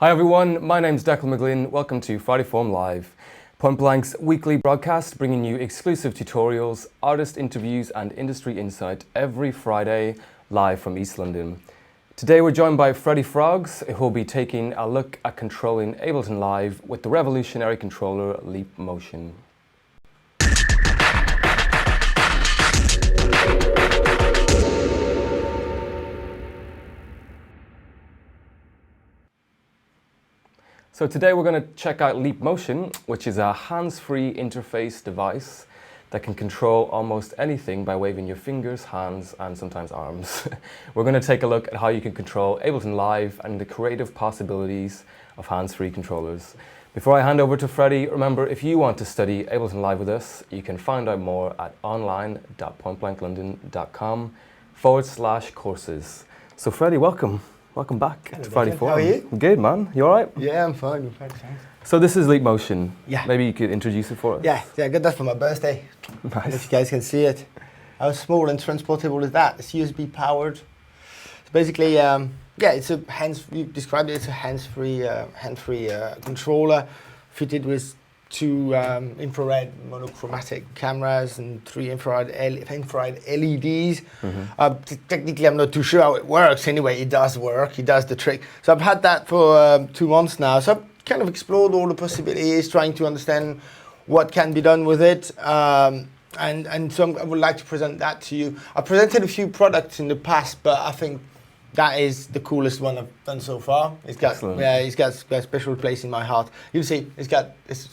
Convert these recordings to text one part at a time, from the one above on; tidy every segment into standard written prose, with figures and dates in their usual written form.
Hi everyone, my name's Declan McGlynn. Welcome to Friday Form Live, Point Blank's weekly broadcast bringing you exclusive tutorials, artist interviews and industry insight every Friday live from East London. Today we're joined by Freddie Froggs, who will be taking a look at controlling Ableton Live with the revolutionary controller Leap Motion. So today we're going to check out Leap Motion, which is a hands-free interface device that can control almost anything by waving your fingers, hands, and sometimes arms. We're going to take a look at how you can control Ableton Live and the creative possibilities of hands-free controllers. Before I hand over to Freddie, remember, if you want to study Ableton Live with us, you can find out more at online.pointblanklondon.com/courses. So Freddie, welcome. Welcome back to Friday Form. How are you? Good, man. You all right? Yeah, I'm fine. I'm fine, thanks. So this is Leap Motion. Yeah. Maybe you could introduce it for us. Yeah, I got that for my birthday. Nice. I don't know if you guys can see it. How small and transportable is that? It's USB powered. So basically, it's a you described it. It's a hands-free controller fitted with two infrared monochromatic cameras and three infrared LEDs. Technically, I'm not too sure how it works. Anyway, it does work. It does the trick. So I've had that for 2 months now. So I've kind of explored all the possibilities, trying to understand what can be done with it. And so I would like to present that to you. I've presented a few products in the past, but I think that is the coolest one I've done so far. It's got it's got a special place in my heart. You see, it's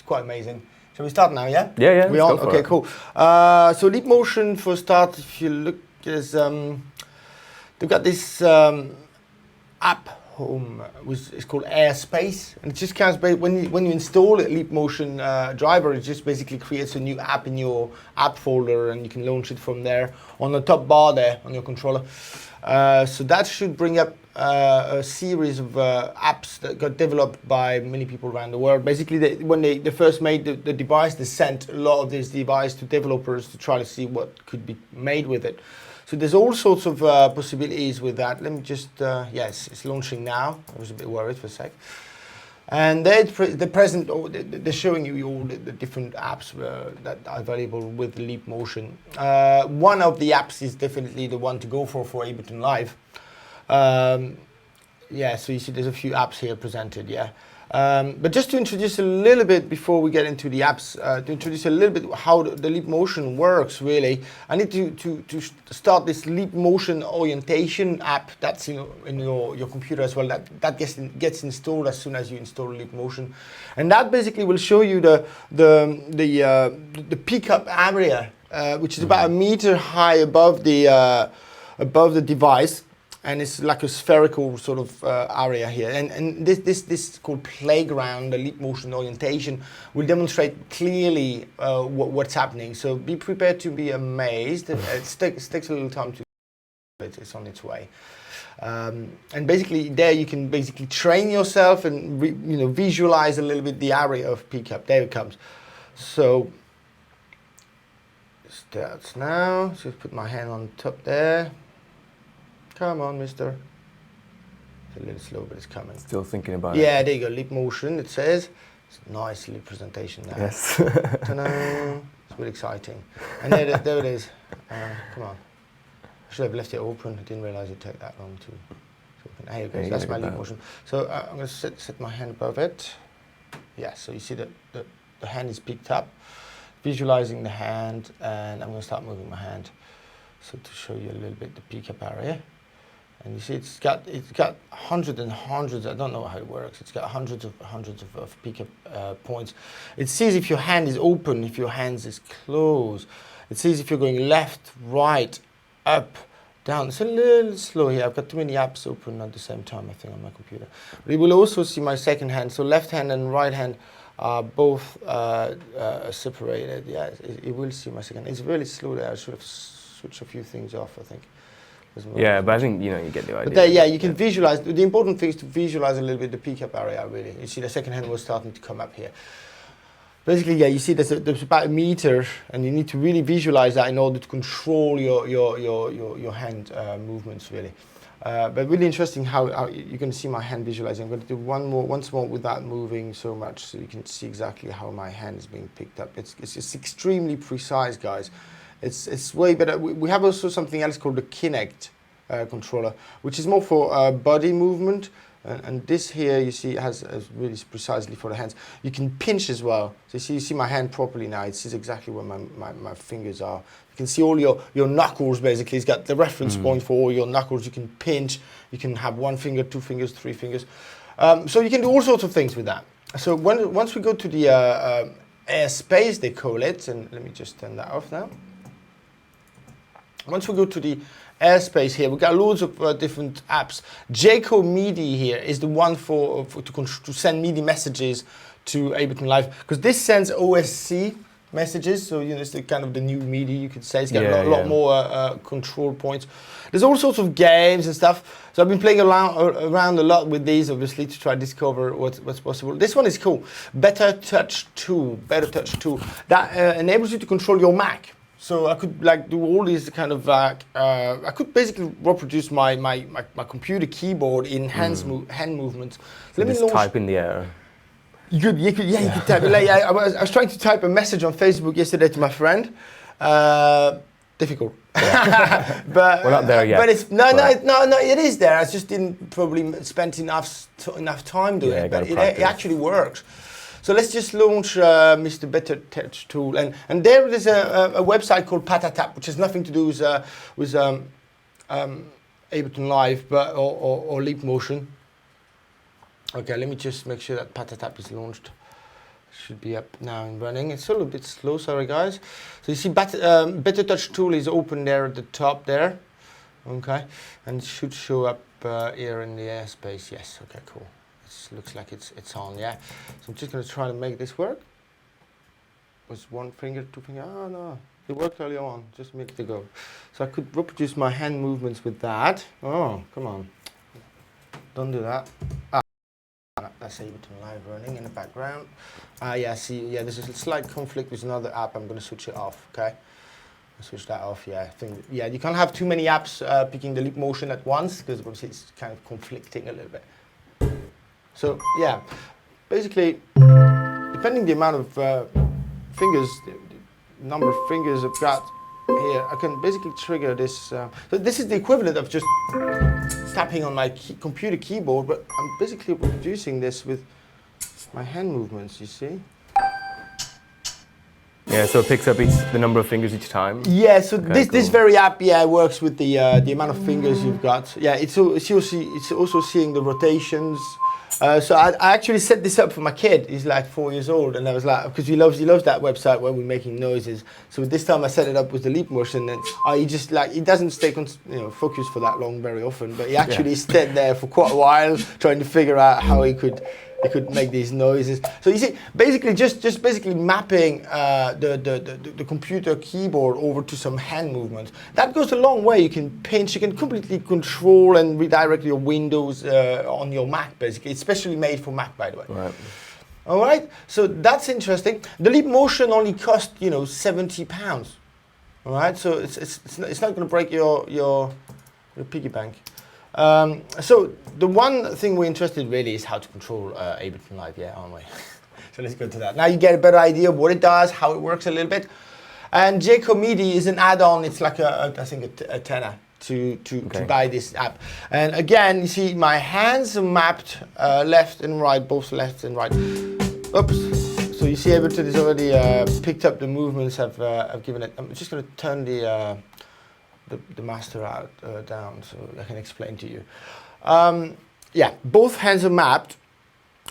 quite amazing. Shall we start now? Yeah. Yeah. We on? Okay, cool. So Leap Motion for start. If you look, they've got this app home, which is called Airspace, and it just counts when you install a Leap Motion driver. It just basically creates a new app in your app folder, and you can launch it from there on the top bar there on your controller. So that should bring up a series of apps that got developed by many people around the world. Basically, when they first made the device, they sent a lot of this device to developers to try to see what could be made with it. So there's all sorts of possibilities with that. Let me just, it's launching now. I was a bit worried for a sec. And they're showing you all the different apps that are available with Leap Motion. One of the apps is definitely the one to go for Ableton Live. So you see there's a few apps here presented, but just to introduce a little bit before we get into the apps, to introduce a little bit how the Leap Motion works really, I need to start this Leap Motion orientation app that's in your computer as well. That gets installed as soon as you install Leap Motion, and that basically will show you the pickup area, which is about 1 meter high above the device. And it's like a spherical sort of area here. And this is called Playground, the Leap Motion orientation, will demonstrate clearly what's happening. So be prepared to be amazed. It takes a little time to, it's on its way. And basically there you can basically train yourself and visualize a little bit the area of pickup. There it comes. So it starts now. Just put my hand on top there. Come on, mister. It's a little slow, but it's coming. Still thinking about it. Yeah, there you go. Leap Motion, it says. It's a nice little presentation now. Yes. Ta-da. It's really exciting. And there it is. Come on. I should have left it open. I didn't realize it'd take that long to open. There you go. So that's my Leap Motion. So I'm going to set my hand above it. Yeah, so you see that the hand is picked up. Visualizing the hand, and I'm going to start moving my hand. So to show you a little bit the pickup area. And you see it's got hundreds and hundreds, I don't know how it works, it's got hundreds of pickup points. It sees if your hand is open, if your hand is closed. It sees if you're going left, right, up, down. It's a little slow here. I've got too many apps open at the same time, I think, on my computer. But it will also see my second hand. So left hand and right hand are both separated. Yeah, it will see my second hand. It's really slow there. I should have switched a few things off, I think. Yeah, but I think you get the idea. But there, you can visualize. The important thing is to visualize a little bit the pickup area. Really, you see the second hand was starting to come up here. Basically, you see there's about 1 meter, and you need to really visualize that in order to control your hand movements. Really, But really interesting how you're going to see my hand visualizing. I'm going to do once more without moving so much, so you can see exactly how my hand is being picked up. It's just extremely precise, guys. It's way better. We have also something else called the Kinect controller, which is more for body movement. And this here, you see, has really precisely for the hands. You can pinch as well. So you see my hand properly now. It sees exactly where my fingers are. You can see all your knuckles, basically. It's got the reference point for all your knuckles. You can pinch. You can have 1 finger, 2 fingers, 3 fingers. So you can do all sorts of things with that. So once we go to the airspace, they call it, and let me just turn that off now. Once we go to the airspace here, we've got loads of different apps. Jaco MIDI here is the one to send MIDI messages to Ableton Live, because this sends OSC messages, so it's the kind of the new MIDI, you could say. It's got a lot more control points. There's all sorts of games and stuff, so I've been playing around a lot with these, obviously, to try to discover what's possible. This one is cool. Better Touch Tool, that enables you to control your Mac. So I could do all these kind of I could basically reproduce my computer keyboard in hand movements. So let me just type in the air. You could type. I was trying to type a message on Facebook yesterday to my friend. Difficult. Yeah. But we're not there yet. But it's no, it is there. I just didn't probably spend enough time doing it. But it actually works. So let's just launch Mr. Better Touch Tool, and there is a website called Patatap, which has nothing to do with Ableton Live, but or Leap Motion. Okay, let me just make sure that Patatap is launched. Should be up now and running. It's a little bit slow, sorry guys. So you see Better Touch Tool is open there at the top there. Okay, and it should show up here in the airspace. Yes, okay, cool. Looks like it's on, yeah. So I'm just going to try to make this work. Was 1 finger, 2 finger? Oh no, it worked earlier on, just a minute ago. So I could reproduce my hand movements with that. Oh, come on. Don't do that. That's Ableton Live running in the background. There's a slight conflict with another app. I'm going to switch it off, okay? I'll switch that off, you can't have too many apps picking the Leap Motion at once, because obviously it's kind of conflicting a little bit. So yeah, basically, depending the amount of fingers, the number of fingers I've got here, I can basically trigger this. So this is the equivalent of just tapping on my computer keyboard, but I'm basically reproducing this with my hand movements, you see? Yeah, so it picks up the number of fingers each time? Yeah, so this very app, works with the amount of fingers you've got. Yeah, it's also seeing the rotations. So I actually set this up for my kid. He's like 4 years old, and I was like, because he loves that website where we're making noises. So this time I set it up with the Leap Motion, and he just he doesn't stay focused for that long very often, but he actually stayed there for quite a while trying to figure out how he could make these noises. So you see, basically just basically mapping the computer keyboard over to some hand movements. That goes a long way. You can pinch, you can completely control and redirect your windows on your Mac, basically. It's specially made for Mac, by the way. Right. All right, so that's interesting. The Leap Motion only cost £70. All right, so it's not going to break your piggy bank. So the one thing we're interested in really is how to control Ableton Live, aren't we? So let's go to that. Now you get a better idea of what it does, how it works a little bit. And Jaco MIDI is an add-on. It's like I think a tenner to buy this app. And again, you see my hands are mapped left and right, both left and right. Oops. So you see Ableton has already picked up the movements I've given it. I'm just going to turn the master out down so I can explain to you. Both hands are mapped,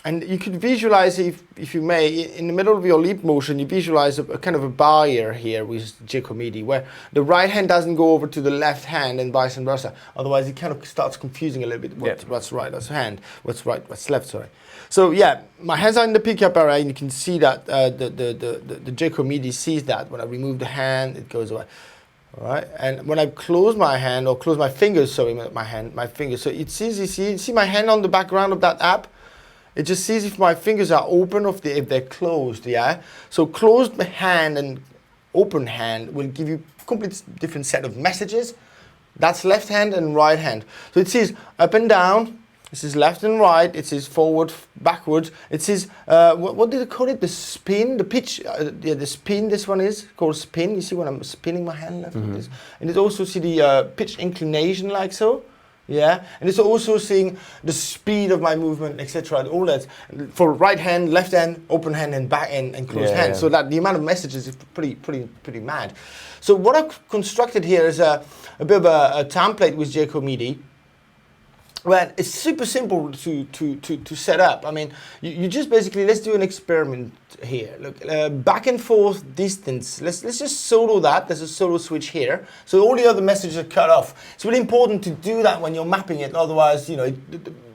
and you could visualize, if you may, in the middle of your Leap Motion, you visualize a kind of a barrier here with Jaco MIDI, where the right hand doesn't go over to the left hand and vice versa. Otherwise, it kind of starts confusing a little bit what's right, what's left, sorry. So yeah, my hands are in the pickup area, and you can see that the Jaco MIDI sees that. When I remove the hand, it goes away. All right, and when I close my hand, or close my fingers, my fingers, so it sees, you see my hand on the background of that app? It just sees if my fingers are open or if they're closed, So closed hand and open hand will give you a complete different set of messages. That's left hand and right hand. So it says up and down. It says left and right. It says forward, backwards. It says, what did they call it? The spin, the pitch, yeah, the spin. This one is called spin. You see when I'm spinning my hand left like this. And it also see the pitch inclination like so. Yeah, and it's also seeing the speed of my movement, etc. All that for right hand, left hand, open hand, and back and closed hand. Yeah. So that the amount of messages is pretty mad. So what I've constructed here is a bit of a template with JCO MIDI. Well, it's super simple to set up. I mean, you just basically, let's do an experiment here. Look, back and forth distance. Let's just solo that. There's a solo switch here. So all the other messages are cut off. It's really important to do that when you're mapping it. Otherwise, you know,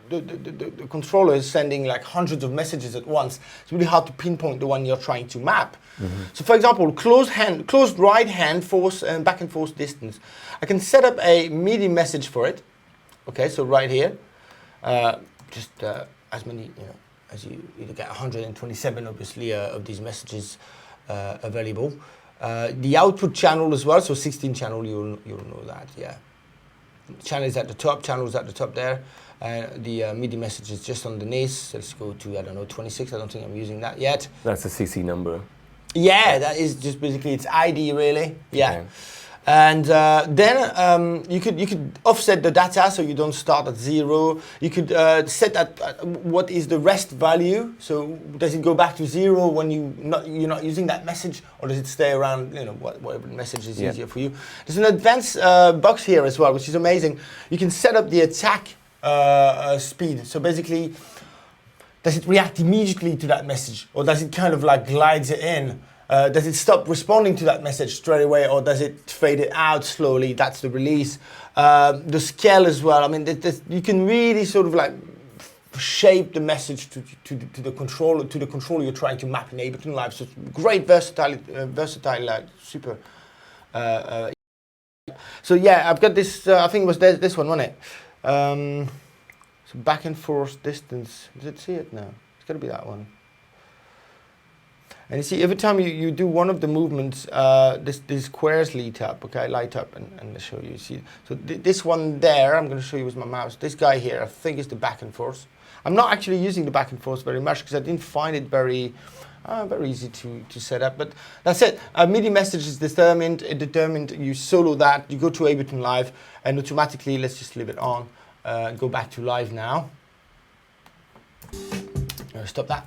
the controller is sending like hundreds of messages at once. It's really hard to pinpoint the one you're trying to map. So for example, closed right hand force and back and forth distance. I can set up a MIDI message for it. Okay, so right here, just as many, you know, as you get 127 obviously of these messages available. The output channel as well, so 16 channel, you'll know that, yeah. Channel is at the top, there. The MIDI message is just underneath. So let's go to, I don't know, 26. I don't think I'm using that yet. That's the CC number. Yeah, that is just basically its ID really. Yeah. Okay. And then you could offset the data so you don't start at 0. You could set that what is the rest value. So does it go back to 0 when you're not using that message, or does it stay around? You know, whatever message is easier for you. There's an advanced box here as well, which is amazing. You can set up the attack speed. So basically, does it react immediately to that message, or does it kind of like glides it in? Does it stop responding to that message straight away, or does it fade it out slowly? That's the release. The scale as well. I mean, you can really sort of like shape the message to the controller you're trying to map in Ableton Live. So it's great versatile, like super. So yeah, I've got this. I think it was this one, wasn't it? So back and forth distance. Does it see it now? It's got to be that one. And you see, every time you do one of the movements, these squares light up, okay? Light up, and I'll show you. See, so this one there, I'm going to show you with my mouse. This guy here, I think is the back and forth. I'm not actually using the back and forth very much because I didn't find it very easy to set up. But that's it. MIDI message is determined. You solo that. You go to Ableton Live, and automatically, let's just leave it on. Go back to live now. Stop that.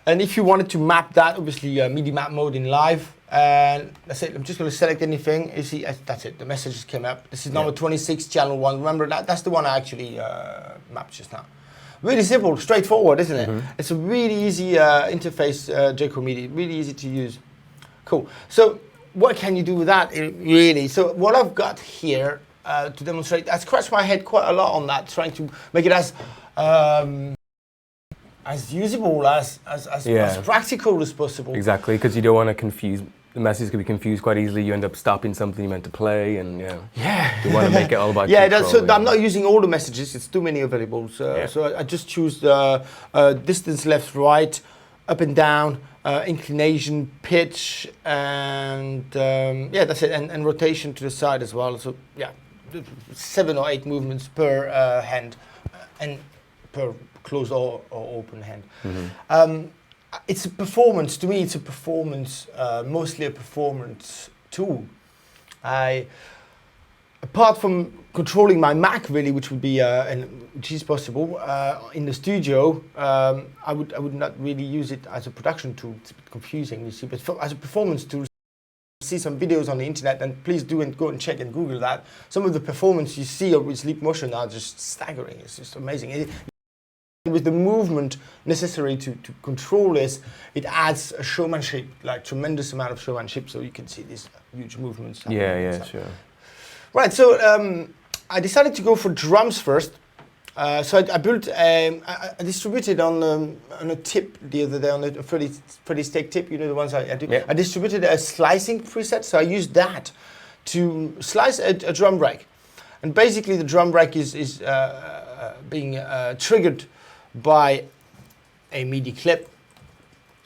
And if you wanted to map that, obviously MIDI map mode in live, and that's it. I'm just going to select anything. You see, that's it. The messages came up. This is number 26, channel 1. Remember that's the one I actually mapped just now. Really simple, straightforward, isn't it? It's a really easy interface, JCO MIDI. Really easy to use. Cool. So what can you do with that, really? So what I've got here to demonstrate, I scratched my head quite a lot on that, trying to make it as usable, as practical as possible. Exactly, because you don't want to confuse. The message can be confused quite easily. You end up stopping something you meant to play, and you want to make it all about control. So I'm not using all the messages. It's too many available. So I just choose the distance, left, right, up and down, inclination, pitch, and that's it. And rotation to the side as well. So 7 or 8 movements per hand, and per closed or open hand. It's a performance, to me it's a performance, mostly a performance tool. Apart from controlling my Mac really, which would be, which is possible, in the studio, I would not really use it as a production tool. It's a bit confusing, you see, but as a performance tool, see some videos on the internet, and please do and go and check and Google that. Some of the performance you see with Leap Motion are just staggering. It's just amazing. With the movement necessary to control this, it adds a showmanship, like tremendous amount of showmanship, so you can see these huge movements. Sure. Right, so I decided to go for drums first. So I built, I distributed on a tip the other day, on a 30 stake tip, you know, the ones I do. Yeah. I distributed a slicing preset, so I used that to slice a drum break. And basically the drum break is being triggered by a MIDI clip,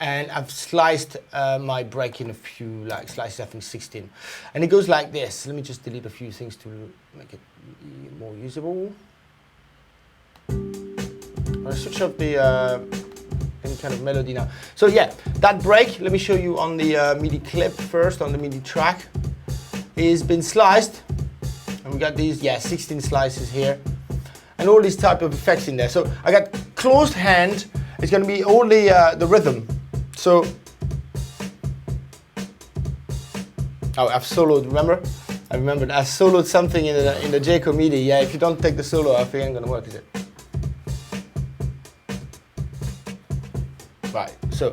and I've sliced my break in a few slices, I think 16. And it goes like this. Let me just delete a few things to make it more usable. I'll switch up the any kind of melody now. So yeah, that break, let me show you on the MIDI clip first, on the MIDI track, is been sliced. And we got these, 16 slices here. And all these type of effects in there. So I got closed hand, it's going to be only the rhythm. So, oh, I've soloed, remember? I remembered, I soloed something in the Jaco MIDI. Yeah, if you don't take the solo off, it ain't going to work, is it? Right, so.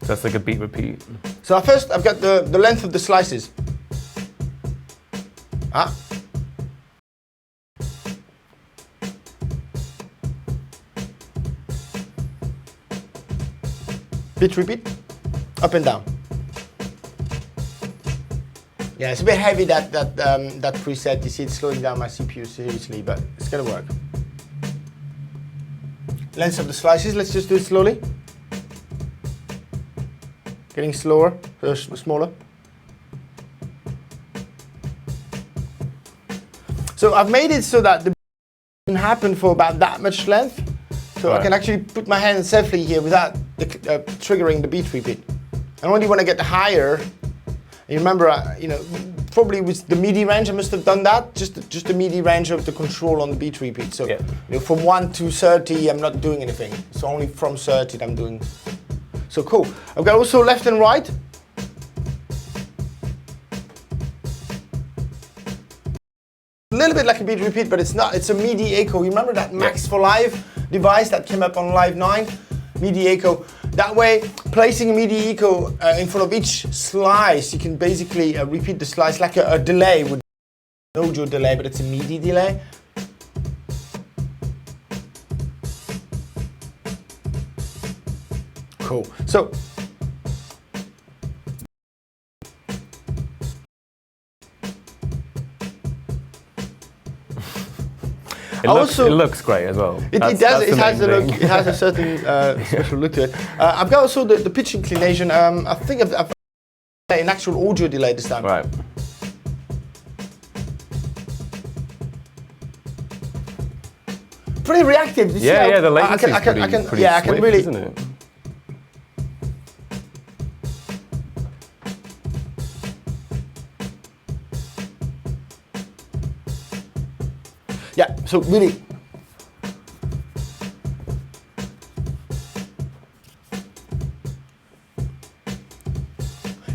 That's like a beat repeat. So first I've got the length of the slices. Beat repeat, up and down. Yeah, it's a bit heavy that preset. You see it's slowing down my CPU seriously, but it's gonna work. Length of the slices, let's just do it slowly. Getting slower, smaller. So I've made it so that the can happen for about that much length. So I can actually put my hand safely here without triggering the beat repeat. And only when I get higher, you remember, probably with the MIDI range, I must have done that. Just the MIDI range of the control on the beat repeat. So from 1 to 30, I'm not doing anything. So only from 30 I'm doing. So cool. I've got also left and right. A little bit like a beat repeat, but it's not. It's a MIDI echo. You remember that Max for Live device that came up on Live 9? MIDI echo. That way, placing a MIDI echo in front of each slice, you can basically repeat the slice like a delay would be an audio delay, but it's a MIDI delay. Cool. So it looks great as well. It does. It has a look. It has a certain special look to it. I've got also the pitch inclination. I think I've an actual audio delay this time. Right. Pretty reactive. You Yeah, the latency is pretty I can swift, really. Isn't it? Yeah, so really.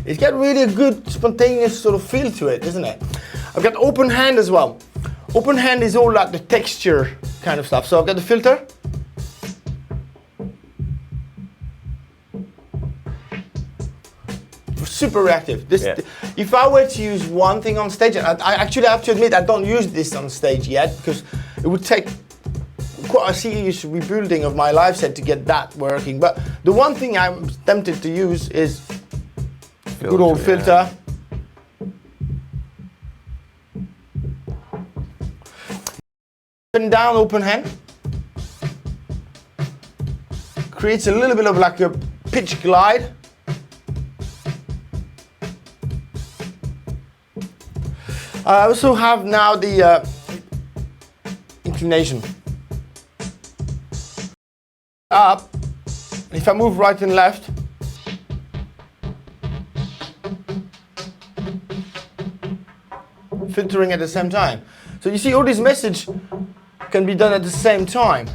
It's got really a good spontaneous sort of feel to it, isn't it? I've got open hand as well. Open hand is all like the texture kind of stuff. So I've got the filter. Super reactive. If I were to use one thing on stage, and I actually have to admit I don't use this on stage yet because it would take quite a serious rebuilding of my live set to get that working. But the one thing I'm tempted to use is good old filter. Up and down open hand creates a little bit of like a pitch glide. I also have now the inclination up. If I move right and left, filtering at the same time. So you see all this message can be done at the same time.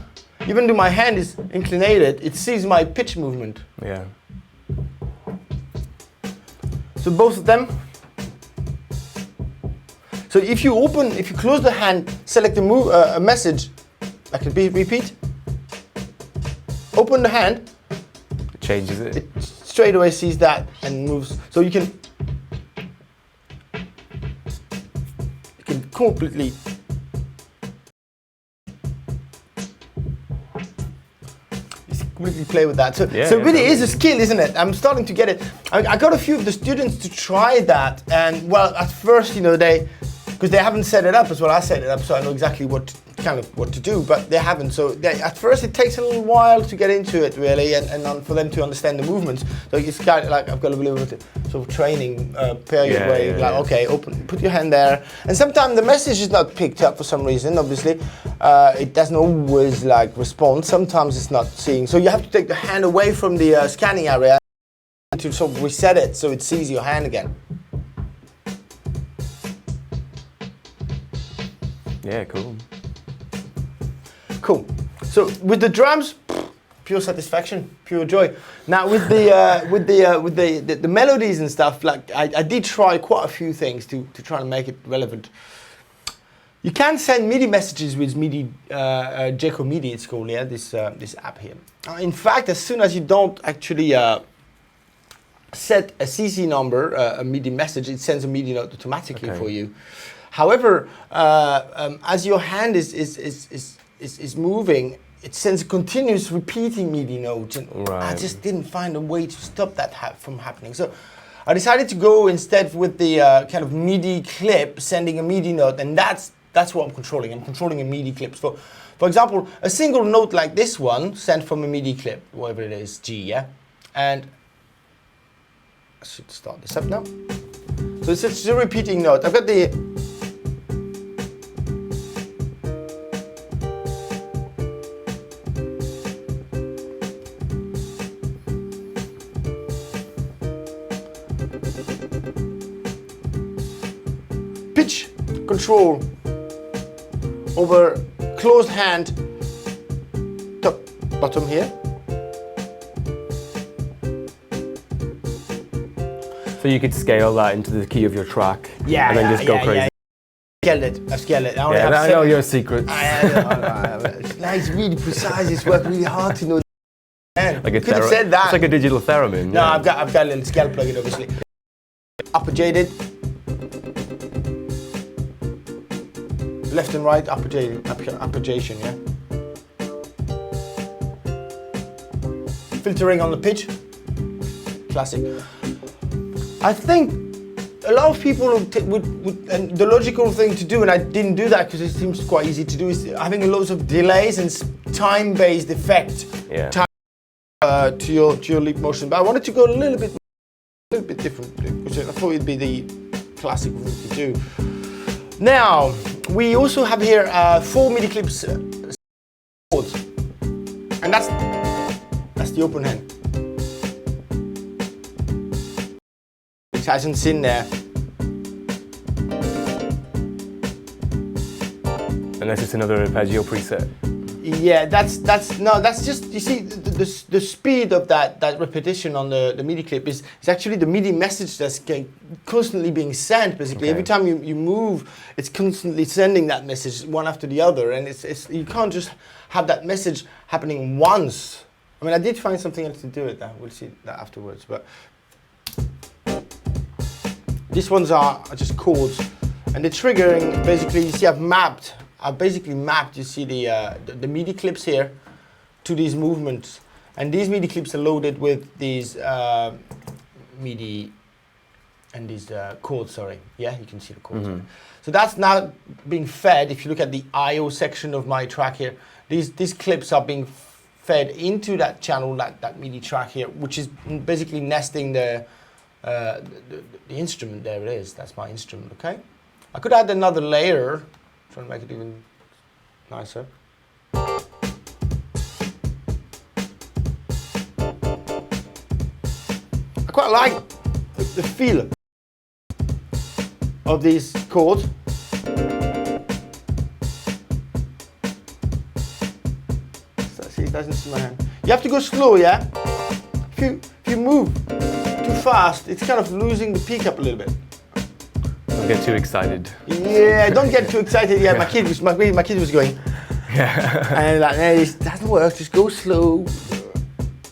Even though my hand is inclinated, it sees my pitch movement. Yeah. So both of them. So if you close the hand, select a message, like a beat repeat, open the hand, It changes it. It straight away sees that and moves. So you can completely play with that. So it really is a skill, isn't it? I'm starting to get it. I got a few of the students to try that, and well, at first, because they haven't set it up as well. I set it up, so I know exactly what kind of what to do, but they haven't. So at first it takes a little while to get into it really, and for them to understand the movements. So it's kind of like I've got a little bit of sort of training period where you're like, okay, put your hand there, and sometimes the message is not picked up for some reason. Obviously, it doesn't always like respond. Sometimes it's not seeing. So you have to take the hand away from the scanning area to sort of reset it so it sees your hand again. Yeah, cool. Cool. So with the drums, pure satisfaction, pure joy. Now with the melodies and stuff, like I did try quite a few things to try and make it relevant. You can send MIDI messages with MIDI, Jeco MIDI it's called, yeah, this app here. In fact, as soon as you don't actually set a CC number, a MIDI message, it sends a MIDI note automatically for you. However, as your hand is moving, it sends a continuous repeating MIDI note, and I just didn't find a way to stop that from happening. So I decided to go instead with the kind of MIDI clip, sending a MIDI note, and that's what I'm controlling. I'm controlling a MIDI clip. For example, a single note like this one sent from a MIDI clip, whatever it is, G, yeah? And I should start this up now. So it's just a repeating note. I've got the pitch control over closed hand, top, bottom here. So you could scale that into the key of your track, and then just go crazy. I've scaled it. I know your secrets. It's really precise. It's worked really hard to know. Like could have said that. It's like a digital theremin. No, I've got a little scale plugin, obviously. Upper jaded. Left and right, upperjation, yeah. Filtering on the pitch, classic. I think a lot of people would, and the logical thing to do, and I didn't do that because it seems quite easy to do, is having loads of delays and time-based effect to your leap motion. But I wanted to go a little bit different, which I thought it'd be the classic thing to do. Now, we also have here 4 MIDI clips chords, and that's the open hand. It hasn't seen there. And that's just another arpeggio preset. Yeah, that's just, you see, the speed of that repetition on the MIDI clip is actually the MIDI message that's constantly being sent. Basically, every time you move, it's constantly sending that message one after the other, and it's you can't just have that message happening once. I mean, I did find something else to do with that. We'll see that afterwards. But these ones are just chords, and the triggering basically, you see, I've basically mapped, you see the MIDI clips here to these movements, and these MIDI clips are loaded with these MIDI and these chords, sorry. Yeah, you can see the chords. So that's now being fed. If you look at the I/O section of my track here, these clips are being fed into that channel, that MIDI track here, which is basically nesting the instrument. There it is, that's my instrument, okay? I could add another layer, trying to make it even nicer. I quite like the feel of these chords. So, see, it doesn't see my hand. You have to go slow, yeah? If you move too fast, it's kind of losing the peak up a little bit. Don't get too excited. Yeah, don't get too excited. Yeah, my kid was going. Yeah. And like, no, this doesn't work. Just go slow.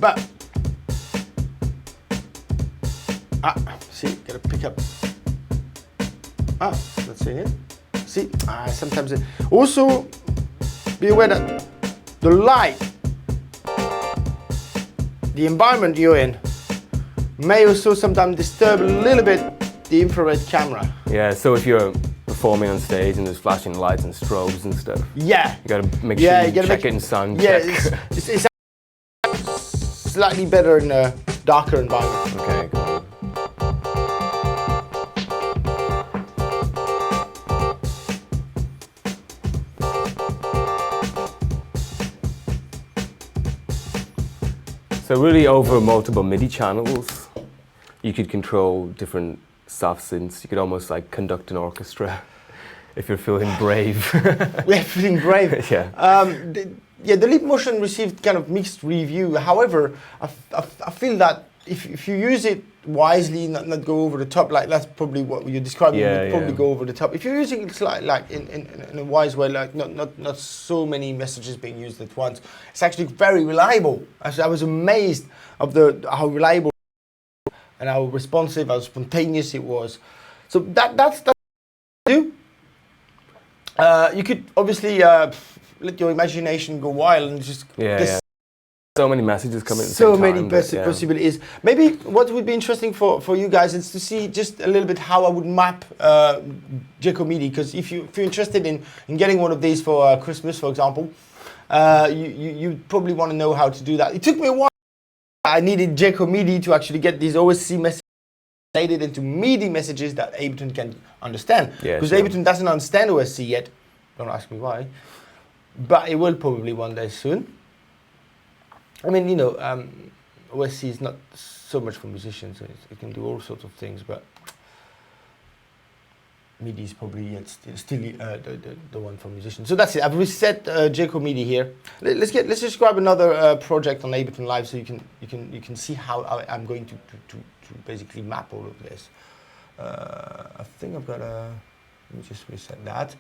But see, gotta pick up. Let's see here. See, sometimes also be aware that the light, the environment you're in, may also sometimes disturb a little bit the infrared camera. Yeah, so if you're performing on stage and there's flashing lights and strobes and stuff. Yeah. You gotta make sure you check it in sound Yeah, check. it's slightly better in a darker environment. Okay, cool. So really over multiple MIDI channels, you could control different soft synths. You could almost like conduct an orchestra if you're feeling brave. We're feeling brave. Yeah. The Leap Motion received kind of mixed review. However, I feel that if you use it wisely, not go over the top, like that's probably what you're describing. Yeah, probably go over the top. If you're using it like in a wise way, like not so many messages being used at once, it's actually very reliable. I was amazed of how reliable and how responsive, how spontaneous it was. So that's what you do. You could obviously let your imagination go wild and just so many messages coming at the so same many time. possibilities. Maybe what would be interesting for you guys is to see just a little bit how I would map Giacometti, because if you're interested in getting one of these for Christmas, for example, you probably want to know how to do that. It took me a while. I needed Giacometti to actually get these OSC messages translated into MIDI messages that Ableton can understand. Because Ableton doesn't understand OSC yet. Don't ask me why. But it will probably one day soon. I mean, you know, OSC is not so much for musicians. It can do all sorts of things, but MIDI is probably still the one for musicians. So that's it. I've reset Giacometti here. Let's just grab another project on Ableton Live so you can see how I'm going to basically map all of this. I think I've got let me just reset that.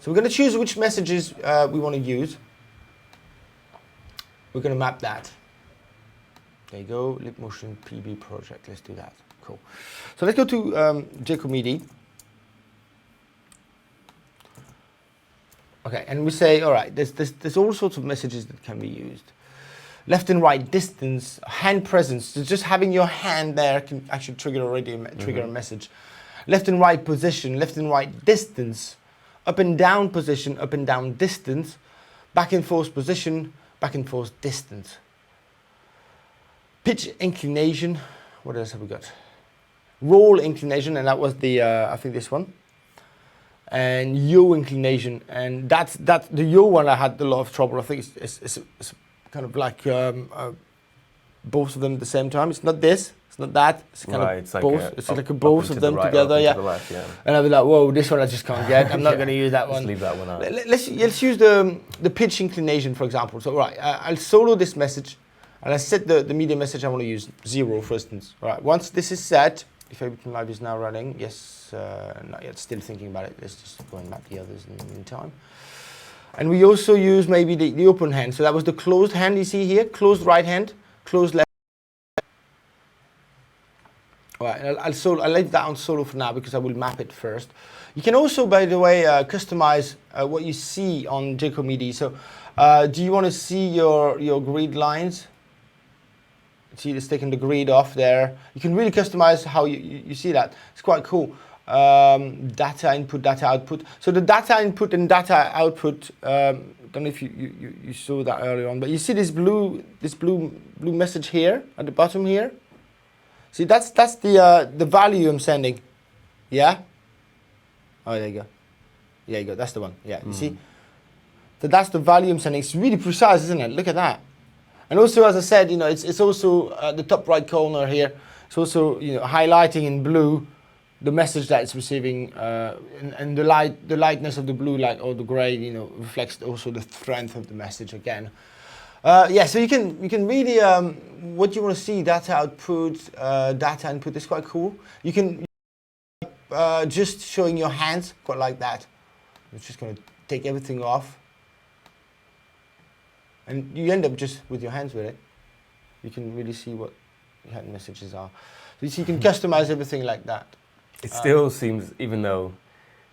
So we're going to choose which messages we want to use. We're going to map that. There you go, Leap Motion PB project. Let's do that. Cool. So let's go to Giacometti. Okay, and we say, all right, there's all sorts of messages that can be used. Left and right distance, hand presence. So just having your hand there can actually trigger a message. Left and right position, left and right distance, up and down position, up and down distance, back and forth position, back and forth distance. Pitch inclination. What else have we got? Roll inclination, and that was the I think this one. And yaw inclination, and that's the yaw one. I had a lot of trouble. I think it's kind of like both of them at the same time. It's not this. It's not that. It's kind of it's like both. It's like both of them together. To the left, yeah. And I'll be like, whoa, this one I just can't get. I'm not going to use that one. Just leave that one out. Let's use the pitch inclination, for example. So right, I'll solo this message, and I set the media message I want to use 0, for instance. All right, once this is set, if Ableton Live is now running, yes, not yet. Still thinking about it. Let's just go and map the others in the meantime. And we also use maybe the open hand. So that was the closed hand you see here. Closed right hand, closed left. All right, I'll leave that on solo for now because I will map it first. You can also, by the way, customize what you see on Giacometti. So do you want to see your grid lines? See, it's taking the grid off there. You can really customize how you see that. It's quite cool. Data input, data output. So the data input and data output, don't know if you saw that earlier on, but you see this blue message here at the bottom here. See, that's the value I'm sending. Yeah. Oh, there you go. There you go. That's the one. Yeah. You see. So that's the value I'm sending. It's really precise, isn't it? Look at that. And also, as I said, you know, it's also the top right corner here. It's also, you know, highlighting in blue the message that it's receiving, and the lightness of the blue, like, or the gray, you know, reflects also the strength of the message again. Yeah, so you can really what you want to see, data output, data input is quite cool. You can just showing your hands, quite like that. It's just going to take everything off. And you end up just with your hands with it. You can really see what your hand messages are. So you can customize everything like that. It still seems, even though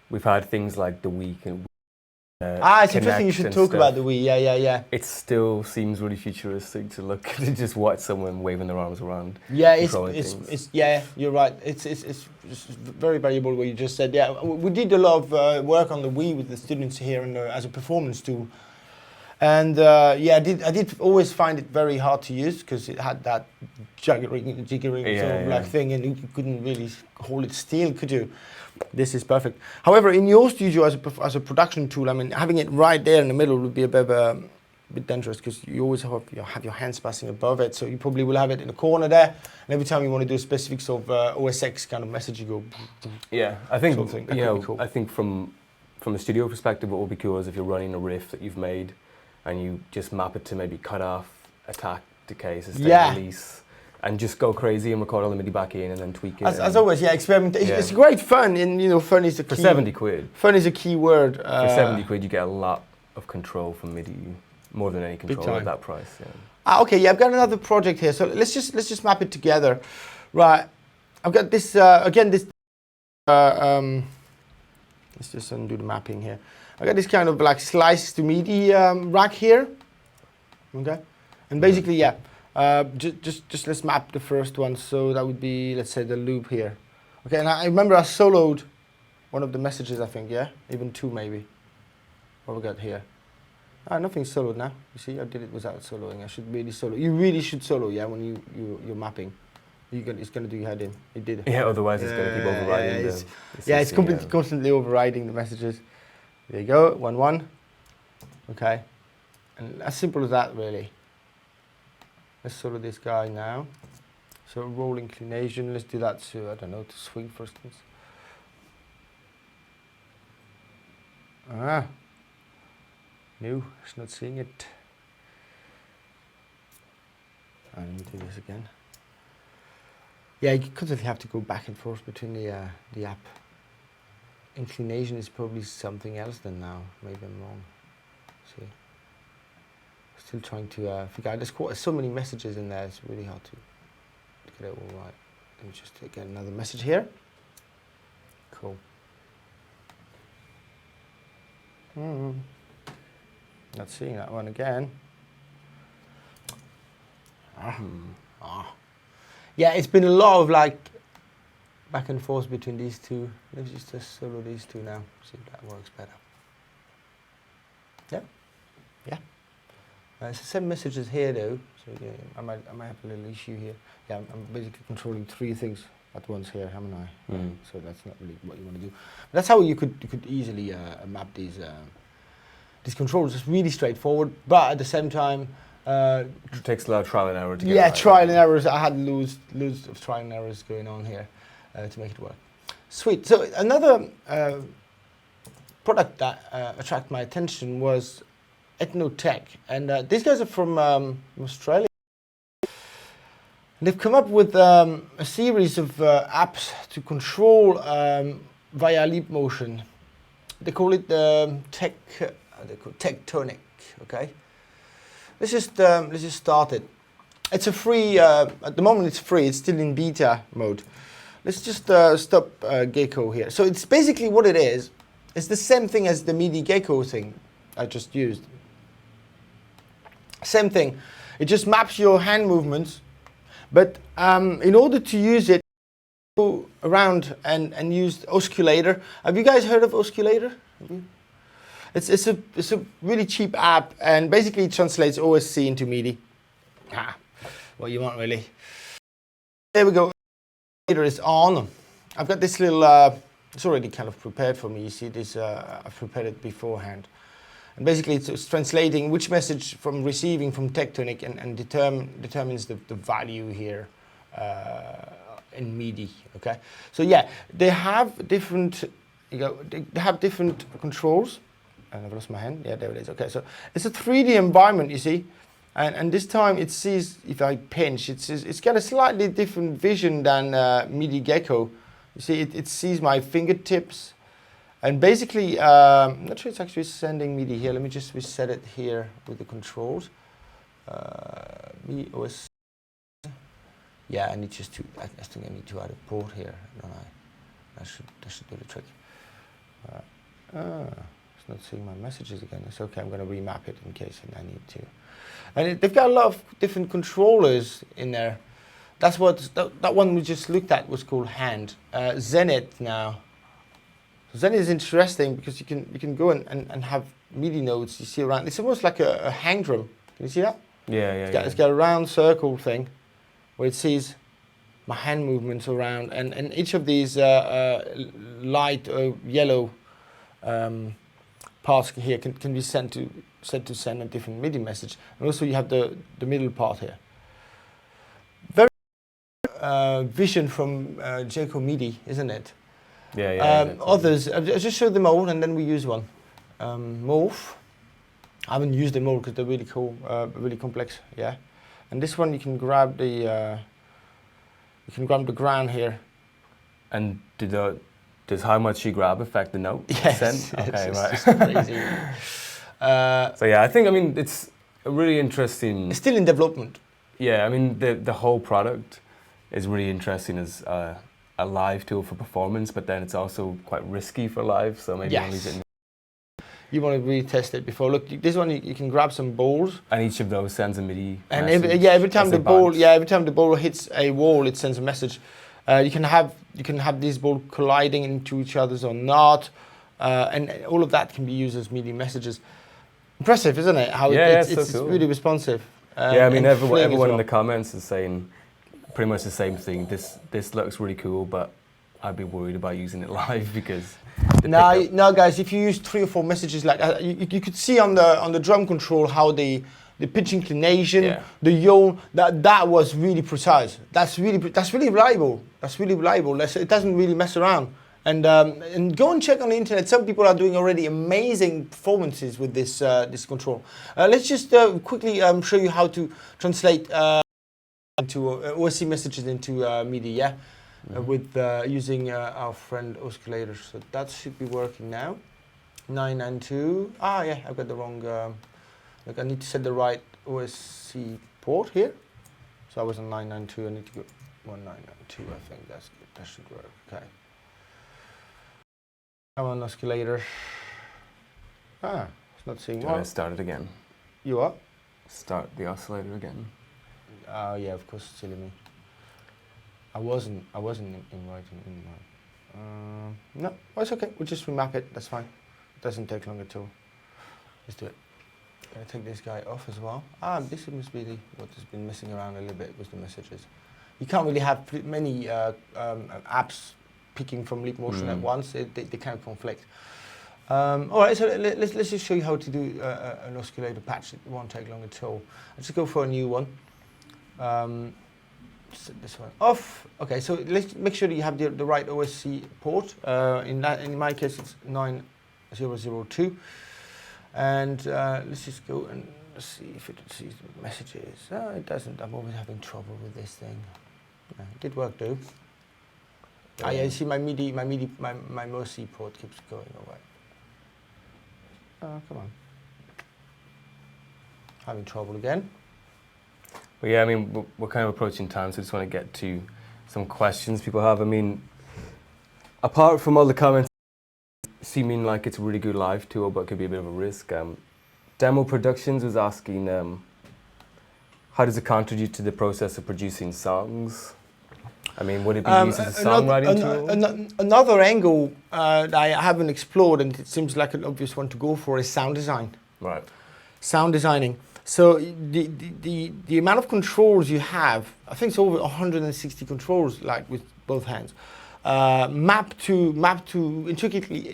we've had things like the week and It's interesting you should talk about the Wii. Yeah. It still seems really futuristic to look to just watch someone waving their arms around. Yeah, it's yeah, you're right. It's very valuable what you just said. Yeah, we did a lot of work on the Wii with the students here and as a performance tool. And yeah, I did always find it very hard to use because it had that jiggering sort of like thing, and you couldn't really hold it still, could you? This is perfect. However, in your studio as a production tool, I mean, having it right there in the middle would be a bit dangerous because you always have your hands passing above it, so you probably will have it in the corner there, and every time you want to do a specific sort of OSX kind of message, you go. Yeah, I think sort of thing. That could be cool. I think from the studio perspective, what would be cool is if you're running a riff that you've made, and you just map it to maybe cut off, attack, decay, sustain, release. And just go crazy and record all the MIDI back in and then tweak it. As always, yeah, experiment. It's great fun, and you know, fun is the key. For 70 quid. Fun is a key word. For 70 quid, you get a lot of control from MIDI, more than any control at that price. Yeah. Okay, yeah, I've got another project here, so let's just map it together, right? I've got this again. This let's just undo the mapping here. I got this kind of like slice to MIDI rack here. Okay, and basically, yeah. Just let's map the first one, so that would be, let's say, the loop here. Okay, and I remember I soloed one of the messages, I think, yeah? Even two, maybe. What we got here? Nothing's soloed now. You see, I did it without soloing. I should really solo. You really should solo, yeah, when you're mapping. It's going to do your head in. It did. Yeah, otherwise it's going to keep overriding it's constantly overriding the messages. There you go, 1-1. Okay, and as simple as that, really. Let's solo this guy now. So roll inclination, let's do that to, I don't know, to swing for instance. No, it's not seeing it. Let me do this again. Yeah, you constantly have to go back and forth between the app. Inclination is probably something else than now. Maybe I'm wrong. See. Still trying to figure out. There's so many messages in there. It's really hard to get it all right. Let me just get another message here. Cool. Not seeing that one again. Yeah, it's been a lot of like back and forth between these two. Let's just solo these two now. See if that works better. Yeah. It's the same messages here though, so yeah, I might have a little issue here. Yeah, I'm basically controlling three things at once here, haven't I? So that's not really what you want to do. But that's how you could easily map these controls. It's really straightforward, but at the same time, it takes a lot of trial and error to get it right. Trial and errors. I had loads of trial and errors going on here to make it work. Sweet. So another product that attracted my attention was Tectonic, and these guys are from Australia. They've come up with a series of apps to control via leap motion. They call it Tectonic. Okay, let's just start it. It's a free. At the moment, it's free. It's still in beta mode. Let's just stop Gecko here. So it's basically what it is. It's the same thing as the MIDI Gecko thing I just used. Same thing. It just maps your hand movements, but in order to use it, go around and use Osculator. Have you guys heard of Osculator? It's a really cheap app, and basically it translates OSC into MIDI. What you want really. There we go. Osculator is on. I've got this little. It's already kind of prepared for me. You see this? I've prepared it beforehand. And basically, it's translating which message from receiving from Tectonic and determines the value here in MIDI. Okay, so yeah, they have different. They have different controls. And I've lost my hand. Yeah, there it is. Okay, so it's a 3D environment, you see, and this time it sees if I pinch, it's got a slightly different vision than MIDI Gecko. You see, it sees my fingertips. And basically, I'm not sure it's actually sending MIDI here. Let me just reset it here with the controls. MIDI OS. Yeah, I need just to. I think I need to add a port here. No, that should do the trick. It's not seeing my messages again. It's okay. I'm going to remap it in case I need to. And they've got a lot of different controllers in there. That's what that one we just looked at was called hand. Zenith now. So Zenith is interesting because you can go and have MIDI notes you see around. It's almost like a hang drum. Can you see that? Yeah, It's got a round circle thing where it sees my hand movements around, and each of these light or yellow parts here can be sent to send a different MIDI message. And also you have the middle part here. Very vision from Jaco MIDI, isn't it? Yeah. Others, I'll just show them all and then we use one. Morph. I haven't used them all because they're really cool, really complex. Yeah, and this one you can grab the ground here. And does how much you grab affect the note? Yes. Okay, it's right. just crazy. So yeah, I think it's a really interesting. It's still in development. Yeah, I mean the whole product is really interesting as a live tool for performance, but then it's also quite risky for live. So maybe Yes. only use it in. You want to really test it before. Look, this one you can grab some balls. And each of those sends a MIDI. And message every time as the they ball, bounce. every time the ball hits a wall, it sends a message. You can have these balls colliding into each other or not, and all of that can be used as MIDI messages. Impressive, isn't it? How it's so cool. really responsive. Yeah, I mean and fling as everyone in well. the comments is saying pretty much the same thing. This looks really cool, but I'd be worried about using it live because. No, guys. If you use 3 or 4 messages, like you could see on the drum control how the pitch inclination, the yaw, that was really precise. That's really reliable. It doesn't really mess around. And go and check on the internet. Some people are doing already amazing performances with this control. Let's just quickly show you how to translate into OSC messages into MIDI. Yeah. With using our friend oscillator. So that should be working now. 992. Yeah, I've got the wrong. Look, I need to set the right OSC port here. So I was on 992. I need to go 1992. I think that's good. That should work. Okay. Come on, oscillator. It's not seeing Do you want what. to start it again? You are? Start the oscillator again. Oh yeah, of course, silly me. I wasn't inviting in. No, it's okay. We'll just remap it. That's fine. It doesn't take long at all. Let's do it. Gonna take this guy off as well. This must be what has been messing around a little bit with the messages. You can't really have many apps picking from Leap Motion at once. They kind of conflict. All right, so let's just show you how to do an oscillator patch. It won't take long at all. Let's just go for a new one. Set this one off. Okay, so let's make sure that you have the right OSC port. In my case, it's 9002. And let's just go and see if it sees the messages. It doesn't. I'm always having trouble with this thing. It did work though. Yeah, you see my MOC port keeps going away. Come on. Having trouble again. But yeah, I mean, we're kind of approaching time, so I just want to get to some questions people have. I mean, apart from all the comments seeming like it's a really good live tool, but could be a bit of a risk, Demo Productions was asking, how does it contribute to the process of producing songs? I mean, would it be used as a songwriting tool? Another angle that I haven't explored, and it seems like an obvious one to go for, is sound design. Right. Sound designing. So the amount of controls you have, I think it's over 160 controls, like with both hands, map to intricately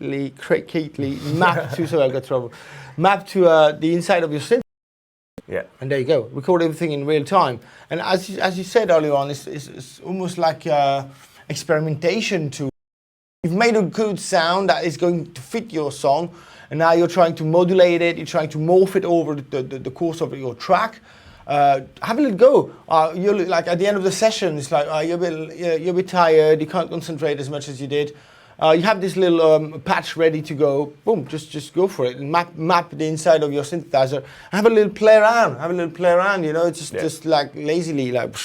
map to. Sorry, I got trouble. Map to the inside of your synth. Yeah. And there you go. Record everything in real time. And as you said earlier on, it's almost like experimentation tool. You've made a good sound that is going to fit your song, and now you're trying to modulate it, you're trying to morph it over the course of your track. Have a little go. You're like at the end of the session, it's like you're a bit tired, you can't concentrate as much as you did. You have this little patch ready to go. Boom, just go for it and map the inside of your synthesizer. Have a little play around. You know, it's just like lazily, like,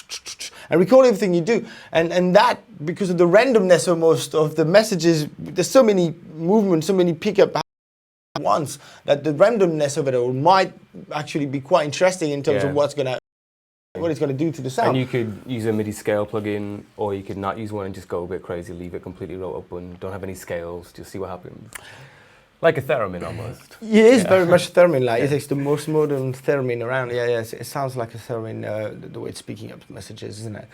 and record everything you do. And that, because of the randomness almost of the messages, there's so many movements, so many pickup. once, that the randomness of it all might actually be quite interesting in terms of what it's gonna do to the sound. And you could use a MIDI scale plugin, or you could not use one and just go a bit crazy, leave it completely wrote up and don't have any scales, just see what happens. Like a theremin almost. It is very much theremin-like. It takes the most modern theremin around. It sounds like a theremin, the way it's speaking up messages, isn't it?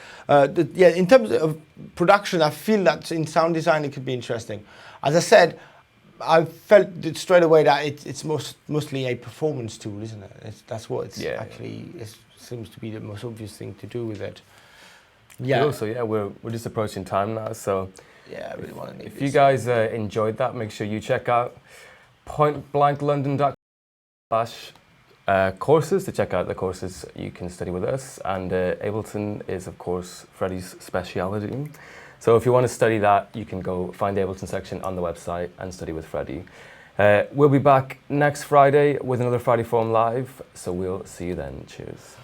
In terms of production, I feel that in sound design it could be interesting. As I said, I felt straight away that it's mostly a performance tool, isn't it? That's what it's actually seems to be the most obvious thing to do with it. Yeah. Also, we're just approaching time now, so I really want to. If you guys enjoyed that, make sure you check out pointblanklondon.com/courses to check out the courses you can study with us. And Ableton is, of course, Freddie's speciality. So if you want to study that, you can go find the Ableton section on the website and study with Freddie. We'll be back next Friday with another Friday Forum Live. So we'll see you then. Cheers.